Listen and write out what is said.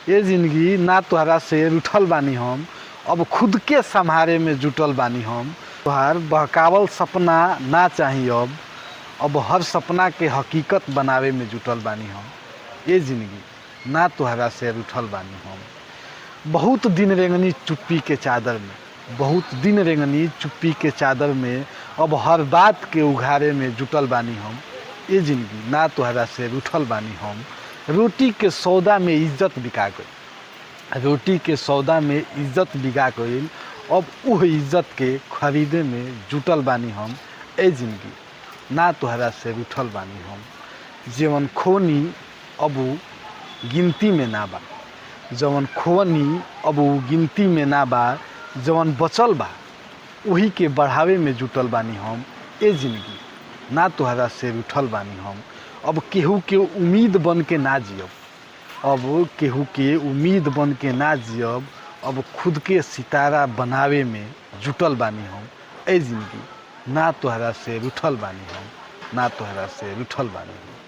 ये जिंदगी ना तोहरा से रूठल बानी हम, अब खुद के संभारे में जुटल बानी हम। तोहार बहकावल सपना ना चाही अब हर सपना के हकीकत बनावे में जुटल बानी हम। ये जिंदगी ना तोहरा से रूठल बानी हम। बहुत दिन रेंगनी चुप्पी के चादर में, बहुत दिन रेंगनी चुप्पी के चादर में, अब हर बात के उघारे में जुटल बानी हम। ये जिंदगी ना तोहरा से रूठल बानी हम। रोटी के सौदा में इज्जत बिका गई, रोटी के सौदा में इज्जत बिका गई, अब उह इज्जत के खरीदे में जुटल बानी हम। ए जिंदगी ना तोहरा से रूठल बानी हम। जवन खोनी अब गिनती में ना बा, जवन खोनी अब गिनती में ना बा, जवन बचल बा वही के बढ़ावे में जुटल बानी हम। ए जिंदगी ना तोहरा से रूठल बानी हम। अब केहू के उम्मीद बन के ना जियब, अब केहू के उम्मीद बन के ना जियब, अब खुद के सितारा बनावे में जुटल बानी हम। ए जिंदगी ना तोहरा से रूठल बानी हम, ना तोहरा से रूठल बानी हम।